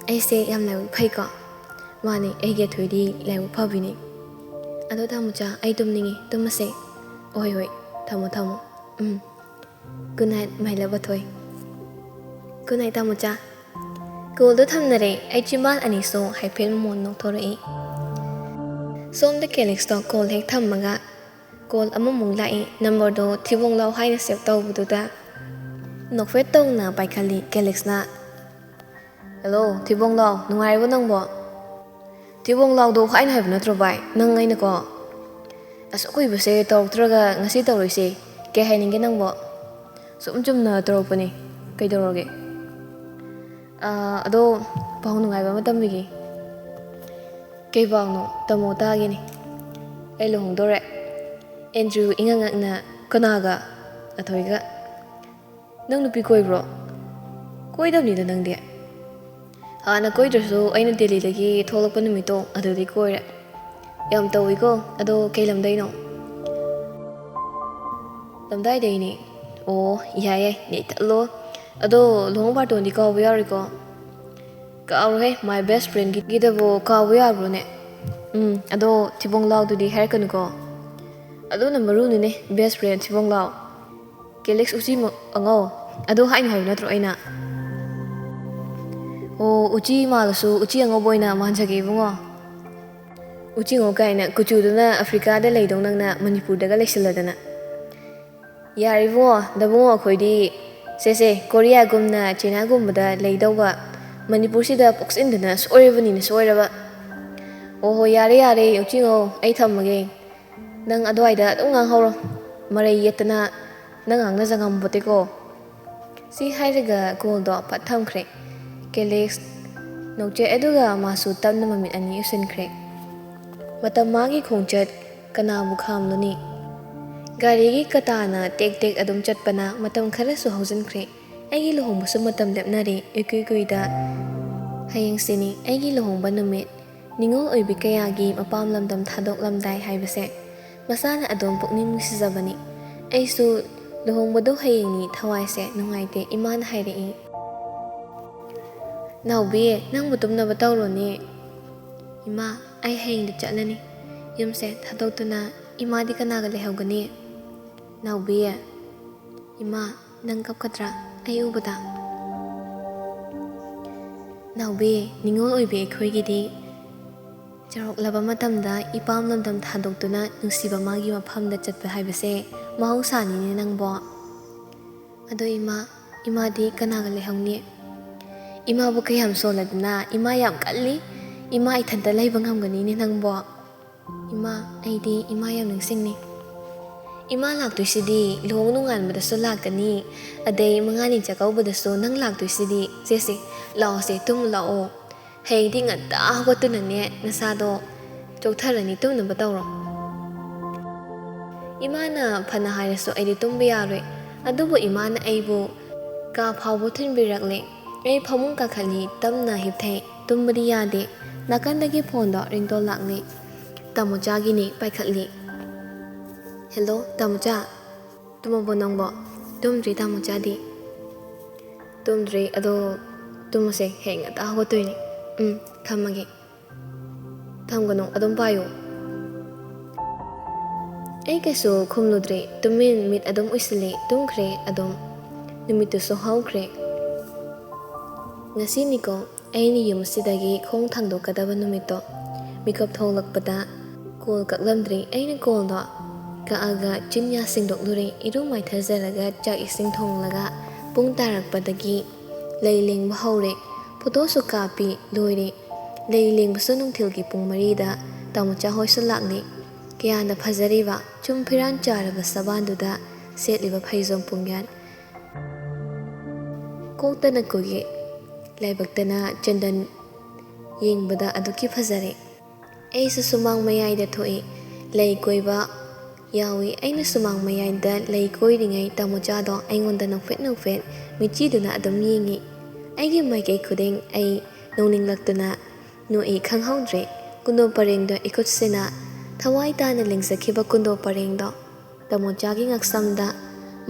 ai se yam lai phai ko mani aige thoidi lai phabini adu tamucha ai tumningi tumase oi thamo good night my love thoi good night tamucha Goldo thamnare ai chimal ani so haipel mon no thorei som the kelix to call hek thammaga call amamung lai number do thibong law haina save tawbuda nokfet tong na paikhali kelix na hello thibong law nungai bo nangbo thibong law do haina haib natro bai nang aina ko asokoi base tawtraga ngasi tawrisi ke haininge nangbo sumjumna tawpani kaidoroge ado pau nungaiba matamigi kei pau tamo tagini ai lohongdore Andrew ingangakna kanaga athoiga nang nupi koibro koidamni da nangde ana koidrasu aina Delhi dagi tholokpa numito adudi koire yam tawiko ado kei lamdaino lamdai deini o yaye ni talo ado long barton di kaw yari ko kaw my best friend gidabo kaw yabro ne ado thibong law du di hair kan ko ado na maru ne best friend thibong law kelix uchi mo ango ado hain hai natro aina o uchi malasu uchi ango boina manjage bungo uchi ngo kaina kuchu duna africa da leidong nangna manipur daga leksiladana yari bungo da bungo khoidi Sese Korea gumna China gumbada leidawba Manipur sida poksindana soirabani na soiraba oho yare uchingo ai thammage nang adwaida adung hawro marai yetana nang angna jangam boteko si hairaga goldo pathamkhre Kelix nokche eduga masu tamna mamit ani usenkhre matam magi khongchat kanabu khamluni Garigi katana tek adum chatpana matam khara su haujankhre aigi lohongba su matam lepnari ikuida hayeng sini aigi lohongba numit Ningol oibi kayagi mapam lamdam thadok lamdai haibase masana adom pukning nusijabani aisu lohongba do hayengni thawaise nungaite iman hairei naubi nang mutumna batawroni ima ai hayeng da chalani yumse thadokuna ima di kanaga lehawgani Naubi ima nang kapkatra ai ubada Naubi Ningol oibi khoigidi ꯆꯥꯎꯔꯛꯂꯕ ꯃꯇꯝꯗ ꯏꯄꯥꯝ ꯂꯝꯗꯝ ꯊꯥꯗꯣꯛꯇꯨꯅ ꯅꯨꯡꯁꯤꯕ ꯃꯥꯒꯤ ꯃꯐꯝꯗ ꯆꯠꯄ ꯍꯥꯏꯕꯁꯦ ꯃꯍꯧꯁꯥꯅꯤꯅꯦ ꯅꯪꯕꯣ. ꯑꯗꯣ ꯏꯃꯥꯗꯤ ꯀꯅꯥꯒ ꯂꯩꯍꯧꯅꯤ? ꯏꯃꯥꯕꯨ ꯀꯌꯥꯝ ꯁꯣꯜꯂꯗꯅ, ꯏꯃꯥ ꯌꯥꯝ ꯀꯜꯂꯤ. ꯏꯃꯥ ꯏꯊꯟꯇ ꯂꯩꯕ ꯉꯝꯒꯅꯤꯅꯦ ꯅꯪꯕꯣ. ꯑꯩꯗꯤ ꯏꯃꯥ ꯌꯥꯝ ꯅꯤꯡꯁꯤꯡꯅꯤ. ꯏꯃꯥ ꯂꯥꯛꯇꯣꯏꯁꯤꯗꯤ ꯂꯨꯍꯣꯡ ꯅꯣꯡꯉꯥꯟꯕꯗꯁꯨ ꯂꯥꯛꯀꯅꯤ, ꯑꯗꯩ ꯃꯉꯥꯅꯤ ꯆꯥꯛꯀꯧꯕꯗꯁꯨ ꯅꯪ ꯂꯥꯛꯇꯣꯏꯁꯤꯗꯤ. ꯁꯦ ꯂꯥꯛꯑꯣ ꯇꯨꯝꯃꯨ ꯂꯥꯛꯑꯣ. ꯍꯌꯦꯡꯗꯤ ꯉꯟꯇꯥ ꯍꯧꯒꯠꯇꯨꯅꯅꯦ ꯅꯁꯥꯗꯣ ꯆꯣꯛꯊꯔꯅꯤ, ꯇꯨꯝꯅꯕ ꯇꯧꯔꯣ. ꯏꯃꯥꯅ ꯐꯅ ꯍꯥꯏꯔꯁꯨ ꯑꯩꯗꯤ ꯇꯨꯝꯕ ꯌꯥꯔꯣꯏ. ꯑꯗꯨꯕꯨ ꯏꯃꯥꯅ ꯑꯩꯕꯨ ꯀꯥ ꯐꯥꯎꯕ ꯊꯤꯟꯕꯤꯔꯛꯂꯦ. ꯑꯩ ꯐꯃꯨꯡ ꯀꯥꯈꯠꯂꯤ, ꯇꯞꯅ ꯍꯤꯞꯊꯩ. ꯇꯨꯝꯕꯗꯤ ꯌꯥꯗꯦ. ꯅꯥꯀꯟꯗꯒꯤ ꯐꯣꯟꯗꯣ ꯔꯤꯡꯇꯣꯟ ꯂꯥꯛꯂꯦ. ꯇꯥꯃꯣꯆꯥꯒꯤꯅꯤ, ꯄꯥꯏꯈꯠꯂꯤ. ꯍꯦꯜꯂꯣ ꯇꯥꯃꯣꯆꯥ, ꯇꯨꯝꯃꯕꯣ ꯅꯪꯕꯣ? ꯇꯨꯝꯗ꯭ꯔꯤ ꯇꯥꯃꯣꯆꯥꯗꯤ. ꯇꯨꯝꯗ꯭ꯔꯤ, ꯑꯗꯣ ꯇꯨꯝꯃꯁꯦ, ꯍꯌꯦꯡ ꯉꯟꯇꯥ ꯍꯧꯒꯠꯇꯣꯏꯅꯤ. ꯊꯝꯃꯒꯦ. ꯊꯝꯒꯅꯨ, ꯑꯗꯨꯝ ꯄꯥꯏꯌꯨ. ꯑꯩ ꯀꯩꯁꯨ ꯈꯨꯝꯂꯨꯗ꯭ꯔꯦ. ꯇꯨꯃꯤꯟ ꯃꯤꯠ ꯑꯗꯨꯝ ꯎꯏꯁꯤꯜꯂꯤ. ꯇꯨꯝꯈ꯭ꯔꯦ ꯑꯗꯨꯝ. ꯅꯨꯃꯤꯠꯇꯨꯁꯨ ꯍꯧꯈ꯭ꯔꯦ. ꯉꯁꯤꯅꯤꯀꯣ ꯑꯩꯅ ꯌꯨꯝ ꯑꯁꯤꯗꯒꯤ ꯈꯣꯡ ꯊꯥꯡꯗꯣꯛꯀꯗꯕ ꯅꯨꯃꯤꯠꯇꯣ. ꯃꯤꯀꯞ ꯊꯣꯛꯂꯛꯄꯗ ꯀꯣꯜ ꯀꯛꯂꯝꯗ꯭ꯔꯤ. ꯑꯩꯅ ꯀꯣꯜꯗꯣ ꯀꯛꯑꯒ ꯆꯤꯟꯌꯥ ꯁꯦꯡꯗꯣꯛꯂꯨꯔꯦ. ꯏꯔꯨ ꯃꯥꯏꯊꯖꯔꯒ ꯆꯥꯛ ꯏꯁꯤꯡ ꯊꯣꯡꯂꯒ ꯄꯨꯡ ꯇꯥꯔꯛꯄꯗꯒꯤ ꯂꯩ ꯂꯦꯡꯕ ꯍꯧꯔꯦ. ꯐꯣꯇꯣꯁꯨ ꯀꯥꯞꯄꯤ, ꯂꯣꯏꯔꯦ. ꯂꯩ ꯂꯦꯡꯕꯁꯨ ꯅꯨꯡꯊꯤꯜꯒꯤ ꯄꯨꯡ 4ꯗ ꯇꯥꯃꯣꯆꯥ ꯍꯣꯏꯁꯨ ꯂꯥꯛꯂꯦ. ꯀꯌꯥꯅ ꯐꯖꯔꯤꯕ, ꯆꯨꯝ ꯐꯤꯔꯥꯟ ꯆꯥꯔꯕ ꯁꯕꯥꯟꯗꯨꯗ ꯁꯦꯠꯂꯤꯕ ꯐꯩꯖꯣꯝ ꯄꯨꯡꯌꯥꯟ, ꯀꯣꯛꯇꯅ ꯀꯨꯌꯦ, ꯂꯥꯏꯕꯛꯇꯅ ꯆꯟꯗꯟ, ꯌꯦꯡꯕꯗ ꯑꯗꯨꯛꯀꯤ ꯐꯖꯔꯦ. ꯑꯩꯁꯨ ꯁꯨꯃꯥꯡ ꯃꯌꯥꯏꯗ ꯊꯣꯛꯏ. ꯂꯩ ꯀꯣꯏꯕ ꯌꯥꯎꯏ. ꯑꯩꯅ ꯁꯨꯃꯥꯡ ꯃꯌꯥꯏꯗ ꯂꯩ ꯀꯣꯏꯔꯤꯉꯩ ꯇꯥꯃꯣꯆꯥꯗꯣ ꯑꯩꯉꯣꯟꯗ ꯅꯣꯛꯐꯦꯠ ꯃꯤꯠꯆꯤꯗꯨꯅ ꯑꯗꯨꯝ ꯌꯦꯡꯉꯤ. ꯑꯩꯒꯤ ꯃꯥꯏꯀꯩ ꯈꯨꯗꯤꯡ ꯑꯩ ꯅꯣꯛꯅꯤꯡꯂꯛꯇꯨꯅ ꯅꯣꯛꯏ ꯈꯪꯍꯧꯗ꯭ꯔꯦ. ꯀꯨꯟꯗꯣ ꯄꯔꯦꯡꯗꯣ ꯏꯈꯨꯠꯁꯤꯅ ꯊꯋꯥꯏ ꯇꯥꯅ ꯂꯦꯡꯖꯈꯤꯕ ꯀꯨꯟꯗꯣ ꯄꯔꯦꯡꯗꯣ ꯇꯥꯃꯣꯆꯥꯒꯤ ꯉꯛꯁꯝꯗ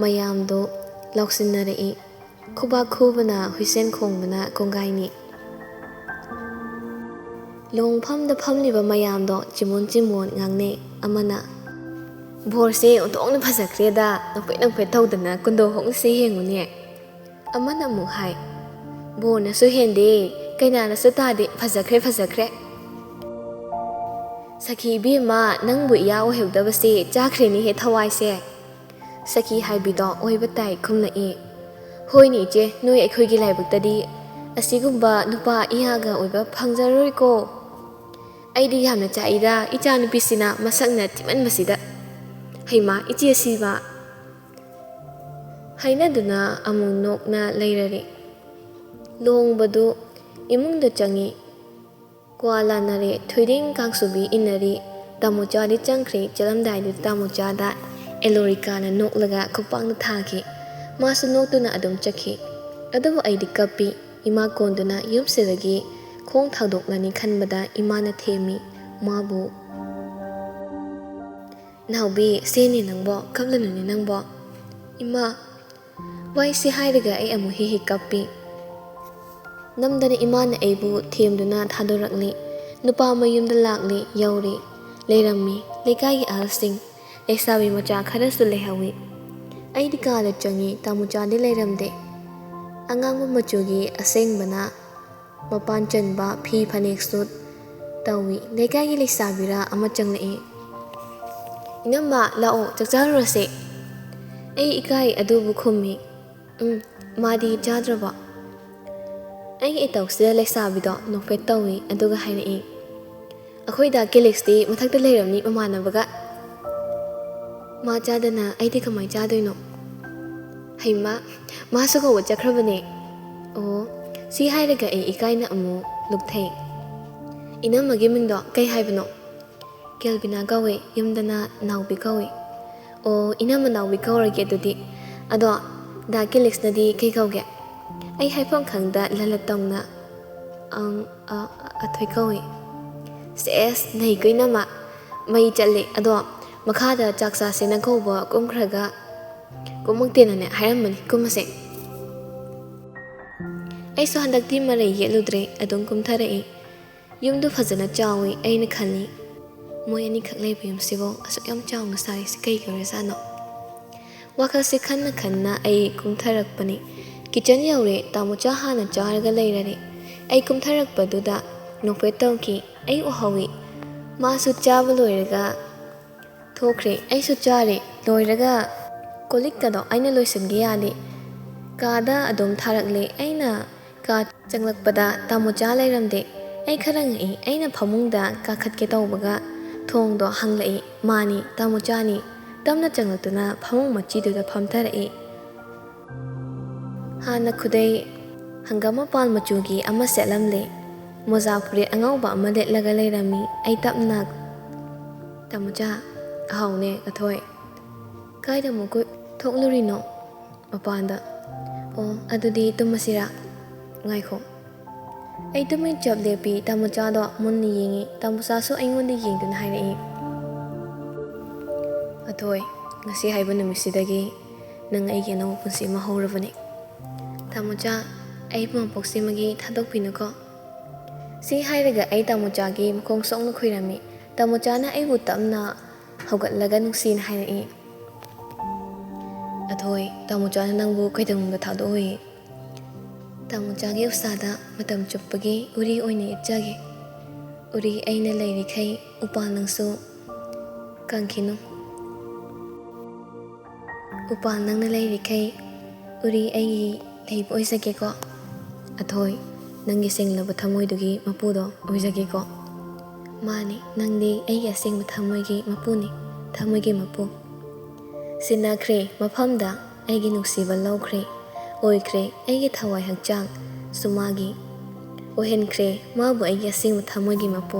ꯃꯌꯥꯝꯗꯣ ꯂꯥꯎꯁꯤꯟꯅꯔꯛꯏ. ꯈꯨꯕꯥꯛ ꯈꯨꯕꯅ, ꯍꯨꯏꯁꯦꯟ ꯈꯣꯡꯕꯅ ꯀꯣꯡꯒꯥꯏꯅꯤ. ꯂꯨꯍꯣꯡꯐꯝꯗ ꯐꯝꯂꯤꯕ ꯃꯌꯥꯝꯗꯣ ꯆꯤꯃꯣꯟ ꯉꯥꯡꯅꯩ. ꯑꯃꯅ, ꯕꯣꯔꯁꯦ ꯑꯣꯟꯊꯣꯛꯅ ꯐꯖꯈ꯭ꯔꯦꯗ, ꯅꯣꯛꯐꯦꯠ ꯇꯧꯗꯅ ꯀꯨꯟꯗꯣ ꯍꯣꯡꯁꯦ ꯌꯦꯡꯉꯨꯅꯦ. ꯑꯃꯅ ꯑꯃꯨꯛ ꯍꯥꯏ, ꯕꯣꯔꯅꯁꯨ ꯍꯦꯟꯗꯦ, ꯀꯩꯅꯥꯅꯁꯨ ꯇꯥꯗꯦ, ꯐꯖꯈ꯭ꯔꯦ. ꯁꯈꯤ ꯏꯕꯦꯝꯃ, ꯅꯪꯕꯨ ꯏꯌꯥ ꯑꯣꯏꯍꯧꯗꯕꯁꯦ ꯆꯥꯈ꯭ꯔꯦꯅꯦꯍꯦ ꯊꯋꯥꯏꯁꯦ. ꯁꯈꯤ ꯍꯥꯏꯕꯤꯗꯣ ꯑꯣꯏꯕ ꯇꯥꯏ ꯈꯨꯝꯂꯛꯏ. ꯍꯣꯏꯅꯦ ꯏꯆꯦ, ꯅꯣꯏ ꯑꯩꯈꯣꯏꯒꯤ ꯂꯥꯏꯕꯛꯇꯗꯤ ꯑꯁꯤꯒꯨꯝꯕ ꯅꯨꯄꯥ ꯏꯌꯥꯒ ꯑꯣꯏꯕ ꯐꯪꯖꯔꯣꯏꯀꯣ. ꯑꯩꯗꯤ ꯌꯥꯝꯅ ꯆꯥꯛꯏꯗ, ꯏꯆꯥ ꯅꯨꯄꯤꯁꯤꯅ ꯃꯁꯛꯅ ꯊꯤꯃꯟꯕꯁꯤꯗ. ꯍꯩꯃꯥ ꯏꯆꯦ ꯁꯤꯕ. ꯍꯥꯏꯅꯗꯨꯅ ꯑꯃꯨꯛ ꯅꯣꯛꯅ ꯂꯩꯔꯔꯦ. ꯂꯨꯍꯣꯡꯕꯗꯨ ꯏꯃꯨꯡꯗ ꯆꯪꯉꯤ. ꯀ꯭ꯋꯥ ꯂꯥꯟꯅꯔꯦ. ꯊꯣꯏꯗꯤꯡ ꯀꯥꯡꯁꯨꯕꯤ ꯏꯟꯅꯔꯤ. ꯇꯥꯃꯣꯆꯥꯗꯤ ꯆꯪꯈ꯭ꯔꯦ. ꯆꯠꯂꯝꯗꯥꯏꯗꯨꯗ ꯇꯥꯃꯣꯆꯥꯗ ꯑꯦꯂꯣꯔꯤꯀꯥꯅ ꯅꯣꯛꯂꯒ ꯈꯨꯄꯥꯛꯅ ꯊꯥꯈꯤ. ꯃꯥꯁꯨ ꯅꯣꯛꯇꯨꯅ ꯑꯗꯨꯝ ꯆꯠꯈꯤ. ꯑꯗꯨꯕꯨ ꯑꯩꯗꯤ ꯀꯞꯄꯤ. ꯏꯃꯥ ꯀꯣꯟꯗꯨꯅ ꯌꯨꯝꯁꯤꯗꯒꯤ ꯈꯣꯡ ꯊꯥꯗꯣꯛꯂꯅꯤ ꯈꯟꯕꯗ ꯏꯃꯥꯅ ꯊꯦꯝꯃꯤ ꯃꯥꯕꯨ. ꯅꯥꯎꯕꯤ, ꯁꯦꯅꯦ ꯅꯪꯕꯣ, ꯀꯞꯂꯅꯨꯅꯦ ꯅꯪꯕꯣ. ꯏꯃꯥ, ꯋꯥꯏꯁꯦ ꯍꯥꯏꯔꯒ ꯑꯩ ꯑꯃꯨꯛ ꯍꯦꯛ ꯀꯞꯄꯤ. ꯅꯝꯗꯅ ꯏꯃꯥꯅ ꯑꯩꯕꯨ ꯊꯦꯝꯗꯨꯅ ꯊꯥꯗꯣꯔꯛꯂꯤ. ꯅꯨꯄꯥ ꯃꯌꯨꯝꯗ ꯂꯥꯛꯂꯤ. ꯌꯧꯔꯦ. ꯂꯩꯔꯝꯃꯤ. ꯂꯩꯀꯥꯏꯒꯤ ꯑꯍꯜꯁꯤꯡ, ꯂꯩꯁꯥꯕꯤ ꯃꯆꯥ ꯈꯔꯁꯨ ꯂꯩꯍꯧꯏ. ꯑꯩꯗꯤ ꯀꯥꯗ ꯆꯪꯉꯤ. ꯇꯥꯃꯣꯆꯥꯗꯤ ꯂꯩꯔꯝꯗꯦ. ꯑꯉꯥꯡꯕ ꯃꯆꯨꯒꯤ ꯑꯁꯦꯡꯕꯅ ꯃꯄꯥꯟ ꯆꯟꯕ ꯐꯤ ꯐꯅꯦꯛ ꯁꯨꯠ ꯇꯧꯏ. ꯂꯩꯀꯥꯏꯒꯤ ꯂꯩꯁꯥꯕꯤꯔ ꯑꯃ ꯆꯪꯂꯛꯏ. ꯏꯅꯝꯃ ꯂꯥꯛꯑꯣ, ꯆꯥꯛꯆꯥꯔꯨꯔꯁꯦ. ꯑꯩ ꯏꯀꯥꯏ ꯑꯗꯨꯕꯨ ꯈꯨꯝꯃꯤ. ꯃꯥꯗꯤ ꯆꯥꯗ꯭ꯔꯕꯣ? ꯑꯩꯒꯤ ꯏꯇꯧꯁꯤꯗ ꯂꯩꯁꯥꯕꯤꯗꯣ ꯅꯣꯛꯐꯦꯠ ꯇꯧꯏ. ꯑꯗꯨꯒ ꯍꯥꯏꯔꯛꯏ, ꯑꯩꯈꯣꯏꯗ ꯀꯦꯂꯤꯛꯁꯇꯤ ꯃꯊꯛꯇ ꯂꯩꯔꯝꯅꯤ ꯃꯃꯥꯟꯅꯕꯒ. ꯃꯥ ꯆꯥꯗꯅ ꯑꯩꯗꯤ ꯀꯃꯥꯏꯅ ꯆꯥꯗꯣꯏꯅꯣ? ꯍꯩꯃꯥ, ꯃꯥꯁꯨ ꯀꯧꯕ ꯆꯠꯈ꯭ꯔꯕꯅꯦ. ꯑꯣ, ꯁꯤ ꯍꯥꯏꯔꯒ ꯑꯩ ꯏꯀꯥꯏꯅ ꯑꯃꯨꯛ ꯂꯨꯞꯊꯩ. ꯏꯅꯝꯃꯒꯤ ꯃꯤꯡꯗꯣ ꯀꯩ ꯍꯥꯏꯕꯅꯣ? ꯀꯦꯜꯕꯤꯅꯥ ꯀꯧꯏ. ꯌꯨꯝꯗꯅ ꯅꯥꯎꯕꯤ ꯀꯧꯏ. ꯑꯣ, ꯏꯅꯝꯃ ꯅꯥꯎꯕꯤ ꯀꯧꯔꯒꯦ ꯑꯗꯨꯗꯤ. ꯑꯗꯣ ꯗꯥ ꯀꯦꯂꯤꯛꯁꯅꯗꯤ ꯀꯩ ꯀꯧꯒꯦ? ꯑꯩ ꯍꯥꯏꯐꯝ ꯈꯪꯗ ꯂꯂꯠ ꯇꯧꯅ ꯑꯊꯣꯏ ꯀꯧꯏ. ꯁꯦꯁ, ꯅꯩꯀꯣ ꯏꯅꯝꯃ, ꯃꯩ ꯆꯠꯂꯦ. ꯑꯗꯣ ꯃꯈꯥꯗ ꯆꯥꯛ ꯆꯥꯁꯦꯅ ꯀꯧꯕ ꯀꯨꯝꯈ꯭ꯔꯒ ꯀꯨꯝꯃꯛꯇꯦꯅꯅꯦ ꯍꯥꯏꯔꯝꯕꯅꯤ. ꯀꯨꯝꯃꯁꯦ. ꯑꯩꯁꯨ ꯍꯟꯗꯛꯇꯤ ꯃꯔꯩ ꯌꯦꯠꯂꯨꯗ꯭ꯔꯦ. ꯑꯗꯨꯝ ꯀꯨꯝꯊꯔꯛꯏ. ꯌꯨꯝꯗꯨ ꯐꯖꯅ ꯆꯥꯎꯏ. ꯑꯩꯅ ꯈꯜꯂꯤ, ꯃꯣꯏ ꯑꯅꯤꯈꯛ ꯂꯩꯕ ꯌꯨꯝꯁꯤꯕꯨ ꯑꯁꯨꯛ ꯌꯥꯝ ꯆꯥꯎꯅ ꯁꯥꯔꯤꯁꯤ ꯀꯩꯒꯤ ꯑꯣꯏꯔꯖꯥꯠꯅꯣ? ꯋꯥꯈꯜꯁꯦ ꯈꯟꯅ ꯑꯩ ꯀꯨꯝꯊꯔꯛꯄꯅꯤ. ꯀꯤꯆꯟ ꯌꯧꯔꯦ. ꯇꯥꯃꯣꯆꯥ ꯍꯥꯟꯅ ꯆꯥꯔꯒ ꯂꯩꯔꯔꯦ. ꯑꯩ ꯀꯨꯝꯊꯔꯛꯄꯗꯨꯗ ꯅꯣꯛꯐꯦꯠ ꯇꯧꯈꯤ. ꯑꯩ ꯎꯍꯧꯏ. Masu chaba loiraga thokre aisu chare loiraga kolik kado aina loisange yadi kada adom tharakle aina ka changlakpada tamo cha lairamde ai kharang I aina phamungda ka khatke tawbaga thongdo hanglai mani tamo chani tamna changlakuna phamung machi du da phamtharai hana khudai hangama pal machugi ama selamle mozapure angauba ama letlaga lairami ai tapna tamo cha haune athoi kaida muku thoklurino mapanda o adudi tumasira ngaikho ai tumai job lepi tamo cha do munni yingi tamo sa so aingondi yingduna hairai athoi ngasi haiba numisidagi nang ai geno punsi ma horabani tamo cha ai pampoksi magi thadok pinuko si hairaga ai tamo cha gi mkhong songna khuirami tamo cha na ai butamna hogatlaga nungsin hairai athoi tamo cha na nangbu kaidamga thadoi tamo cha gi usada matam chuppagi uri oine itjage uri aina lairi khai upal nangsu kangkhinu upal nangna lairi khai uri ai leibo oisage ko athoi nangi senglaba thamoi dugi mapudo oisage ko mani nangdi ai ya sengba thamoi gi mapuni thamoi gi mapu sinakhre maphamda ai gi nungsiba laukhre oikre ai gi thawai hakchang sumagi ohenkhre mabu ai ya sengba thamoi gi mapu